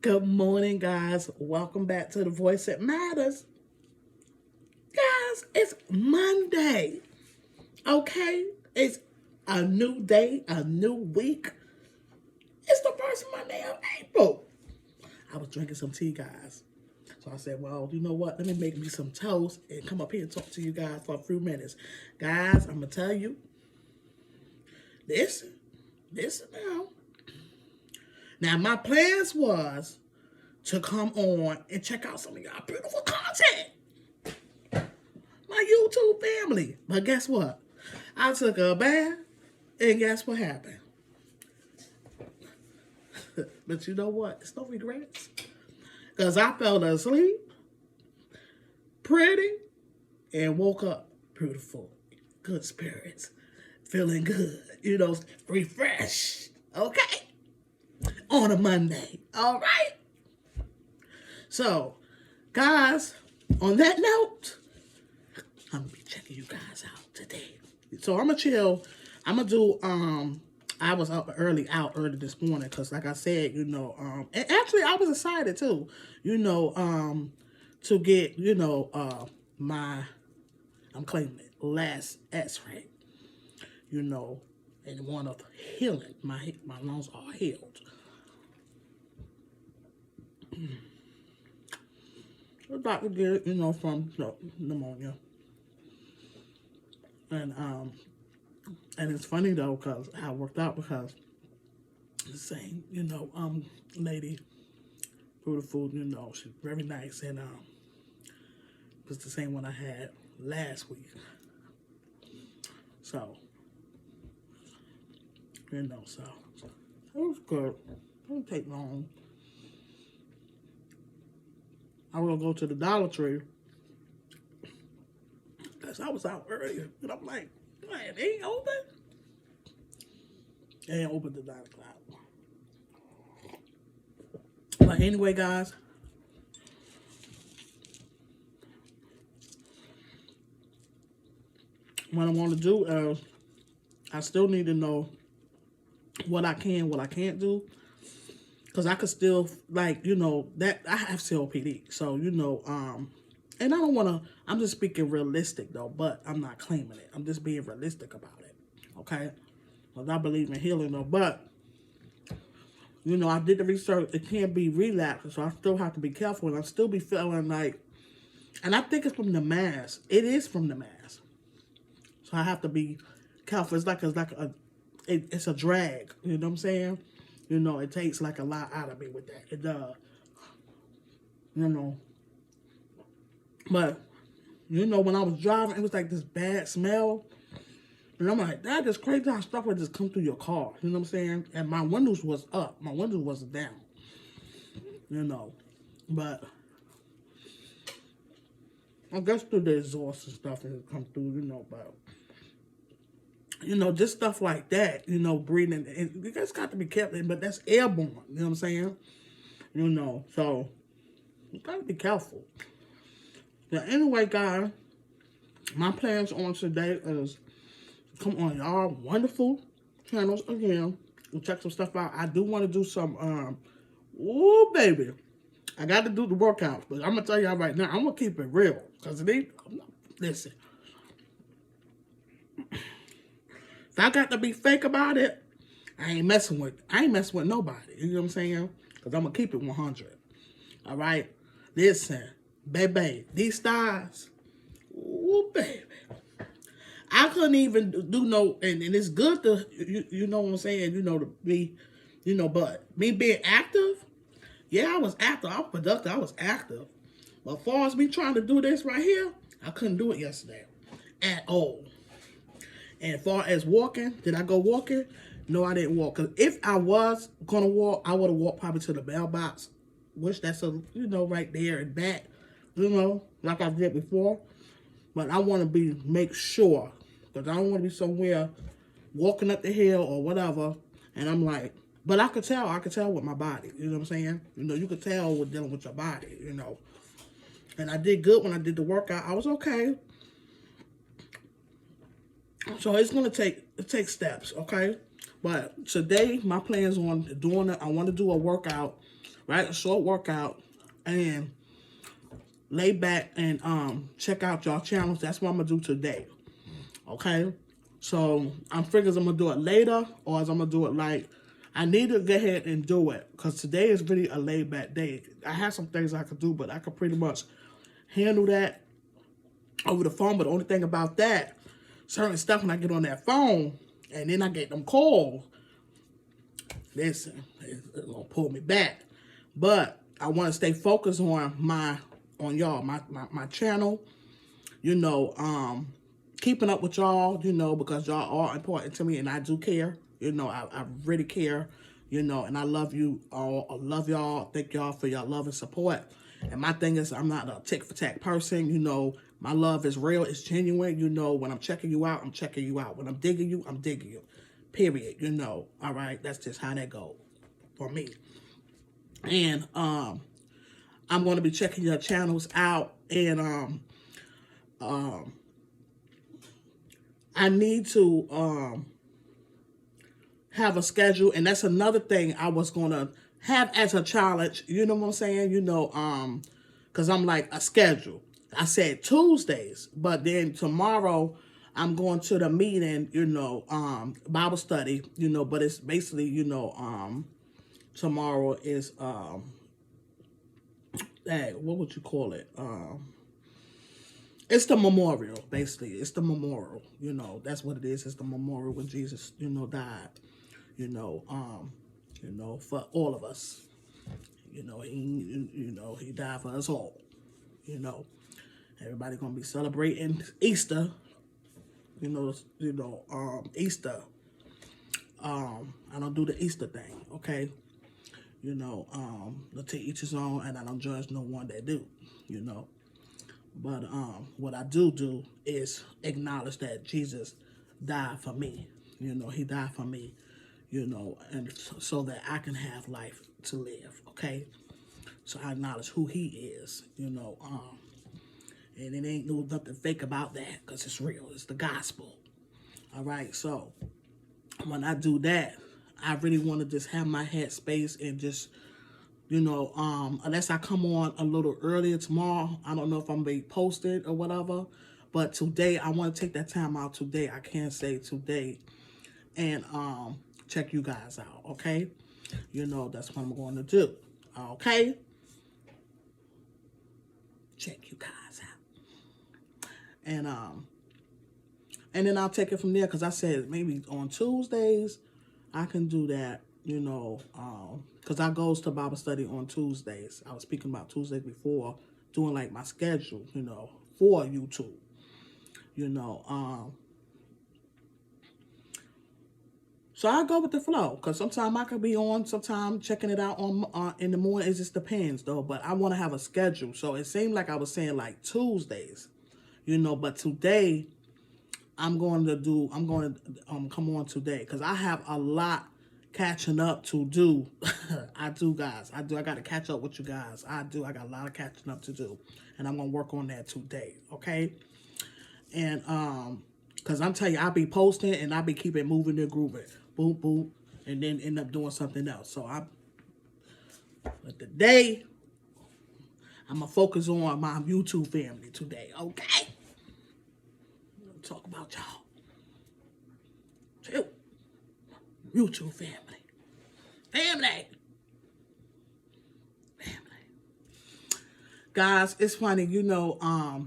Good morning, guys. Welcome back to The Voice That Matters. Guys, it's Monday. Okay? It's a new day, a new week. It's the first Monday of April. I was drinking some tea, guys. So I said, well, you know what? Let me make me some toast and come up here and talk to you guys for a few minutes. Guys, I'm going to tell you, listen now. Now, my plans was to come on and check out some of y'all beautiful content. My YouTube family. But guess what? I took a bath, and guess what happened? But you know what? It's no regrets. Because I fell asleep, pretty, and woke up beautiful, good spirits, feeling good, refreshed, okay? On a Monday, all right? So, guys, on that note, I'm going to be checking you guys out today. So, I'm going to chill. I'm going to do, I was out early this morning because, like I said, and actually, I was excited, too, to get, I'm claiming it, last x-ray, and one of healing. My lungs are healed. The doctor did it, from pneumonia. And it's funny though, because how it worked out because the same, lady, beautiful, she's very nice, and it was the same one I had last week. So, so it was good. It didn't take long. I was gonna go to the Dollar Tree because I was out earlier, and I'm like, man, they ain't open. They ain't open to 9 o'clock. But anyway, guys, what I want to do is I still need to know what I can, what I can't do. Because I could still, that I have COPD. So, and I don't want to, I'm just speaking realistic, though, but I'm not claiming it. I'm just being realistic about it, okay? Because I believe in healing, though, but, I did the research. It can't be relapsed, so I still have to be careful, and I still be feeling like, and I think it's from the mask. It is from the mask. So I have to be careful. It's like a drag, you know what I'm saying? It takes like a lot out of me with that. It does. But, when I was driving, it was like this bad smell. And I'm like, that is crazy how stuff would just come through your car. You know what I'm saying? And my windows was up. My windows wasn't down. But I guess through the exhaust and stuff and it come through, but just stuff like that, breathing. And you guys got to be careful, but that's airborne, you know what I'm saying? So you got to be careful. Now, anyway, guys, my plans on today is come on, y'all wonderful channels again. We'll check some stuff out. I do want to do some, ooh, baby. I got to do the workouts, but I'm going to tell y'all right now, I'm going to keep it real. Because listen. If I got to be fake about it, I ain't messing with nobody. You know what I'm saying? Because I'm going to keep it 100. All right? Listen, baby, these stars, ooh, baby. I couldn't even do no, and it's good to, you know what I'm saying, to be, but me being active, yeah, I was active. I was productive. I was active. But as far as me trying to do this right here, I couldn't do it yesterday at all. And as far as walking, did I go walking? No, I didn't walk. Because if I was going to walk, I would have walked probably to the mailbox, which that's, right there and back, like I did before. But I want to make sure, because I don't want to be somewhere walking up the hill or whatever, and I'm like, but I could tell with my body, you know what I'm saying? You could tell with dealing with your body, And I did good when I did the workout. I was okay. So it's going to take steps, okay? But today, my plans on doing it. I want to do a workout, right? A short workout, and lay back and check out y'all channels. That's what I'm gonna do today. Okay, so I'm figuring I'm gonna do it later, or I'm gonna do it like I need to go ahead and do it because today is really a laid back day. I have some things I could do, but I could pretty much handle that over the phone. But the only thing about that, certain stuff when I get on that phone and then I get them calls, listen, it's gonna pull me back. But I want to stay focused on y'all, my channel, you know, keeping up with y'all, you know, because y'all are important to me and I do care. You know, I really care, you know, and I love you all. I love y'all. Thank y'all for your love and support. And my thing is, I'm not a tick-for-tack person. You know, my love is real. It's genuine. You know, when I'm checking you out, I'm checking you out. When I'm digging you, I'm digging you. Period. You know, all right? That's just how that goes for me. And I'm going to be checking your channels out. And I need to have a schedule, and that's another thing I was gonna have as a challenge. You know what I'm saying? You know, because I'm like a schedule. I said Tuesdays, but then tomorrow I'm going to the meeting. You know, Bible study. You know, but it's basically, you know, tomorrow is hey, what would you call it? It's the memorial, basically. It's the memorial. You know, that's what it is. It's the memorial when Jesus, you know, died. You know, for all of us. You know, he died for us all. You know, everybody gonna be celebrating Easter. Easter. I don't do the Easter thing, okay? You know, to each his own, and I don't judge no one that do. You know, but what I do is acknowledge that Jesus died for me. You know, he died for me. You know, and so that I can have life to live, okay? So I acknowledge who he is, you know, and it ain't nothing fake about that because it's real. It's the gospel, all right? So when I do that, I really want to just have my head space and just, you know, unless I come on a little earlier tomorrow, I don't know if I'm going to be posted or whatever, but today, I want to take that time out today. I can't say today, and, check you guys out, okay? You know, that's what I'm going to do, okay? Check you guys out. And then I'll take it from there, because I said maybe on Tuesdays, I can do that, you know, because I goes to Bible study on Tuesdays. I was speaking about Tuesdays before, doing like my schedule, you know, for YouTube, you know, so I go with the flow, because sometimes I could be on, sometimes checking it out on in the morning. It just depends, though. But I want to have a schedule. So it seemed like I was saying like Tuesdays, you know. But today, I'm going to come on today, because I have a lot catching up to do. I do, guys. I got to catch up with you guys. I got a lot of catching up to do, and I'm going to work on that today, okay? And because I'm telling you, I'll be posting and I'll be keeping moving and grooving. Boop, boop. And then end up doing something else. So but today, I'm going to focus on my YouTube family today. Okay? I'm going to talk about y'all. Too. YouTube family. Family. Guys, it's funny, you know,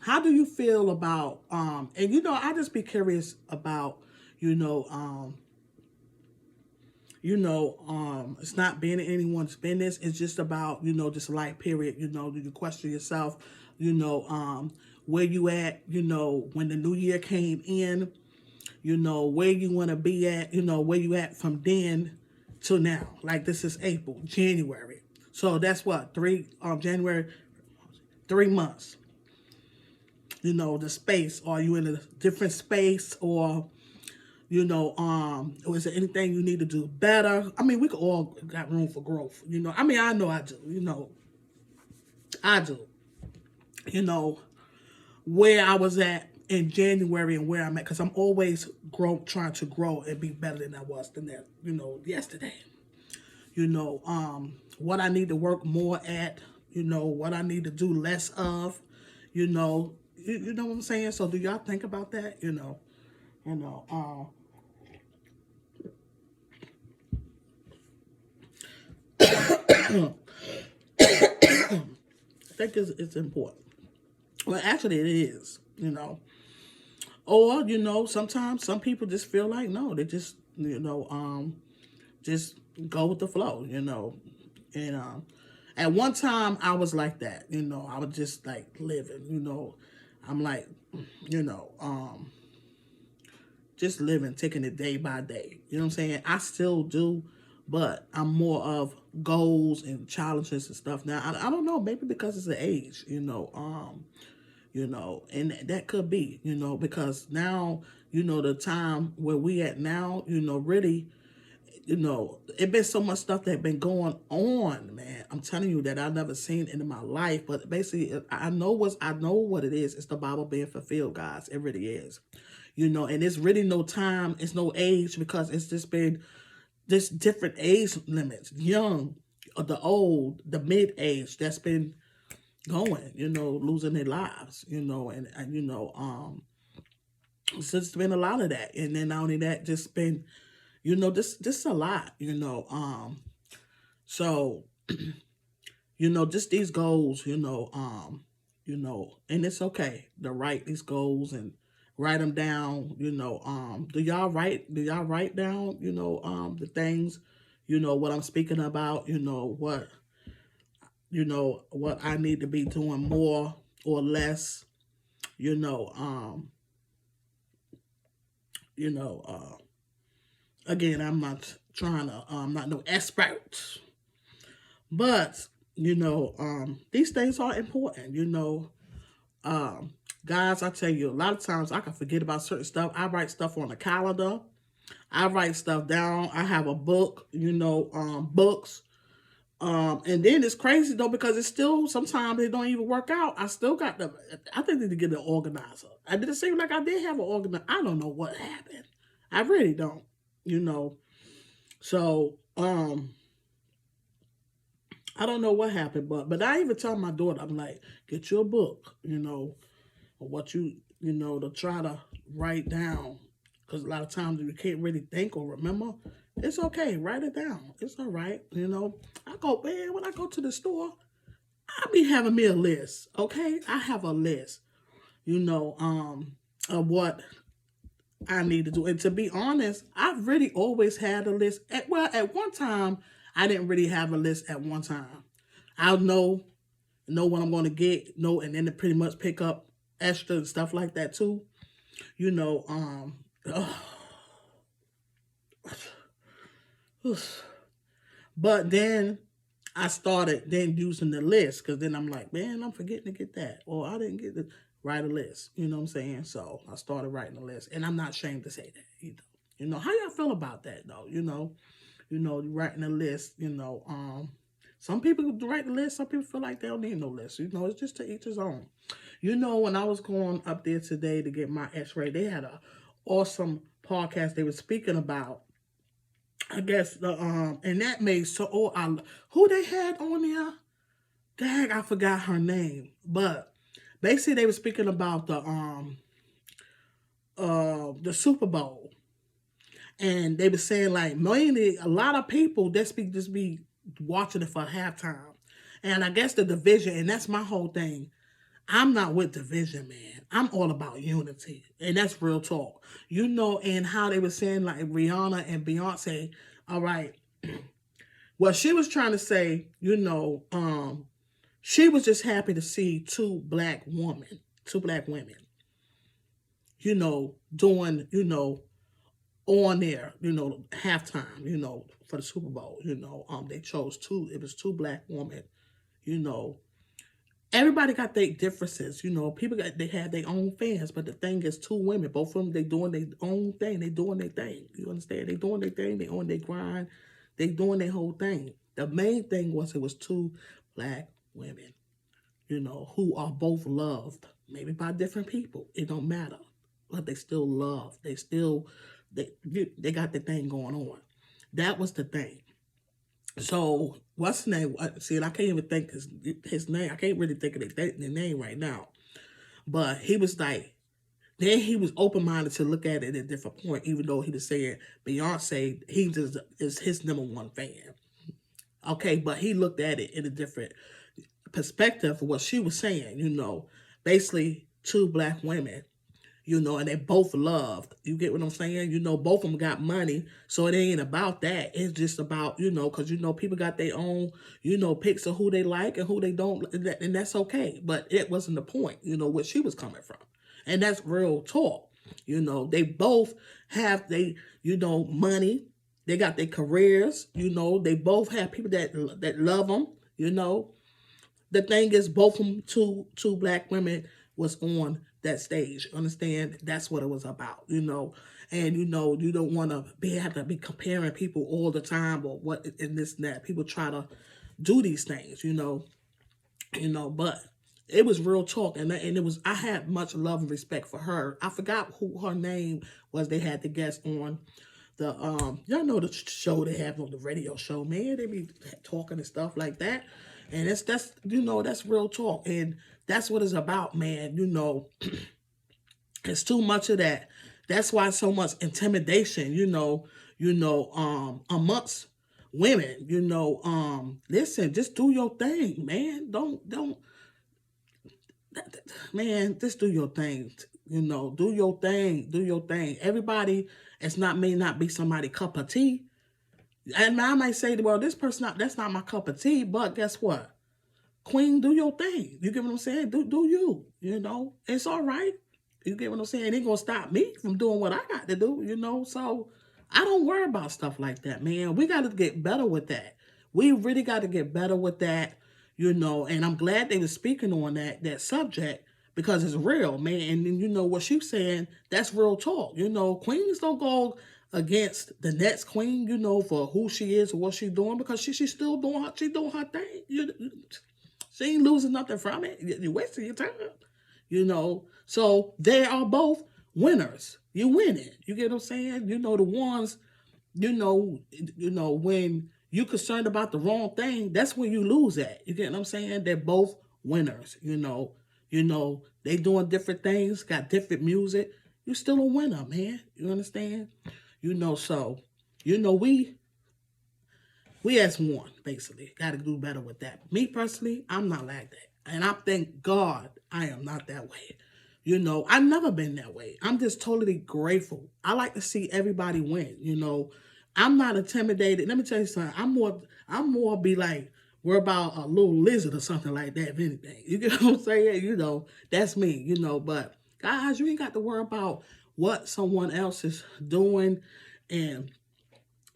how do you feel about, and you know, I just be curious about, it's not being in anyone's business. It's just about, you know, just life period. You know, you question yourself, you know, where you at, you know, when the new year came in, you know, where you want to be at, you know, where you at from then to now. Like this is April, January. So that's what, January, 3 months. You know, the space. Are you in a different space, or, you know, or is there anything you need to do better? I mean, we could all got room for growth. You know, I mean, I know I do. You know, I do. You know, where I was at in January and where I'm at, because I'm always trying to grow and be better than I was than that, yesterday. What I need to work more at, what I need to do less of, you know what I'm saying? So do y'all think about that? You know, I think it's important. Well, actually, it is. Or sometimes some people just feel like no, they just go with the flow. And at one time I was like that. I was just like living. I'm like, you know, just living, taking it day by day. You know what I'm saying? I still do, but I'm more of goals and challenges and stuff now. I don't know, maybe because it's the age, and that could be, because now, the time where we at now, really, it been so much stuff that been going on, man. I'm telling you that I've never seen in my life. But basically, I know what it is. It's the Bible being fulfilled, guys. It really is. And it's really no time, it's no age, because it's just been this different age limits, young, or the old, the mid age that's been going, losing their lives, it's just been a lot of that. And then not only that, just been, this a lot, so, just these goals, and it's okay to write these goals and write them down, do y'all write down, the things, what I'm speaking about, what I need to be doing more or less, you know, um, you know, again, I'm not trying to, I'm not no expert, but, these things are important, um, guys, I tell you, a lot of times I can forget about certain stuff. I write stuff on a calendar. I write stuff down. I have a book, books. And then it's crazy though, because it's still, sometimes it don't even work out. I still got I think they need to get an organizer. I did it seem like I did have an organizer. I don't know what happened. I really don't, you know. So, I don't know what happened, but I even tell my daughter, I'm like, get you a book, or what to try to write down. Because a lot of times you can't really think or remember. It's okay, write it down. It's all right, I go, man, when I go to the store, I be having me a list, okay? I have a list, of what I need to do. And to be honest, I've really always had a list. At one time, I didn't really have a list at one time. I'll know what I'm going to get, and then to pretty much pick up extra and stuff like that too. You know, but then I started then using the list, because then I'm like, man, I'm forgetting to get that, or I didn't get to write a list. You know what I'm saying? So I started writing a list, and I'm not ashamed to say that either. How y'all feel about that though? Writing a list. Some people write the list. Some people feel like they don't need no list. It's just to each his own. When I was going up there today to get my X-ray, they had a awesome podcast they were speaking about. I guess and that made who they had on there. Dang, I forgot her name. But basically they were speaking about the Super Bowl. And they were saying like mainly a lot of people just be watching it for halftime. And I guess the division, and that's my whole thing. I'm not with division, man. I'm all about unity. And that's real talk. And how they were saying like Rihanna and Beyonce, all right. Well, she was trying to say, she was just happy to see two black women, doing, on there, halftime, for the Super Bowl, they chose it was two black women, you know. Everybody got their differences, people they have their own fans, but the thing is two women, both of them, they doing their own thing, they doing their thing, you understand? They doing their thing, they on their grind, they doing their whole thing. The main thing was it was two black women, you know, who are both loved, maybe by different people. It don't matter, but they still love. They got the thing going on. That was the thing. So what's his name? See, and I can't even think his name. I can't really think of the name right now. But he was like, then he was open minded to look at it at a different point, even though he was saying Beyonce, he just is his number one fan. Okay, but he looked at it in a different perspective of what she was saying, you know, basically two black women, you know, and they both loved. You get what I'm saying? You know, both of them got money, so it ain't about that. It's just about, you know, because, you know, people got their own, you know, picks of who they like and who they don't, and that's okay. But it wasn't the point, you know, where she was coming from. And that's real talk. You know, they both have you know, money. They got their careers, you know. They both have people that love them, you know. The thing is, both of them, two black women was on that stage. Understand? That's what it was about, you know. And, you know, you don't want to have to be comparing people all the time or what and this and that. People try to do these things, you know, but it was real talk, and it was. I had much love and respect for her. I forgot who her name was. They had the guest on the y'all know the show they have on the radio show, man. They be talking and stuff like that, and that's you know, that's real talk, and that's what it's about, man. You know, it's too much of that. That's why so much intimidation, amongst women, listen, just do your thing, man. Don't man, just do your thing. You know, do your thing. Do your thing. Everybody, may not be somebody's cup of tea. And I might say, well, this person, that's not my cup of tea. But guess what? Queen, do your thing. You get what I'm saying? Do you. You know, it's all right. You get what I'm saying? It ain't going to stop me from doing what I got to do, you know? So I don't worry about stuff like that, man. We got to get better with that. We really got to get better with that, you know? And I'm glad they were speaking on that subject because it's real, man. And you know what she's saying, that's real talk. You know, queens don't go against the next queen, you know, for who she is or what she's doing because she's still doing her thing. She ain't losing nothing from it. You're wasting your time, you know. So they are both winners. You winning. You get what I'm saying? You know, the ones, when you concerned about the wrong thing, that's when you lose at. You get what I'm saying? They're both winners, you know. They doing different things, got different music. You still a winner, man. You understand? So, we as one, basically, got to do better with that. Me personally, I'm not like that. And I thank God I am not that way. I've never been that way. I'm just totally grateful. I like to see everybody win, I'm not intimidated. Let me tell you something. I'm more be like, we're about a little lizard or something like that, if anything. You get what I'm saying? That's me, but guys, you ain't got to worry about what someone else is doing and,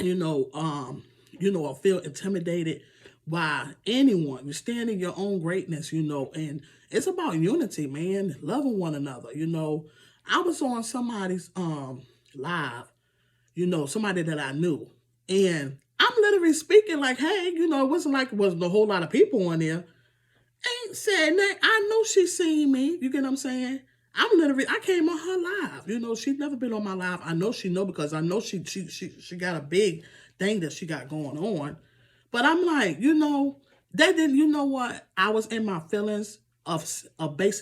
or feel intimidated by anyone. You stand in your own greatness, and it's about unity, man, loving one another. I was on somebody's live, somebody that I knew, and I'm literally speaking like, hey, it wasn't like it wasn't a whole lot of people on there. Ain't said that. I know she seen me. You get what I'm saying? I came on her live. She's never been on my live. I know she know because I know she got a big thing that she got going on. But I'm like, that didn't, you know what? I was in my feelings of basically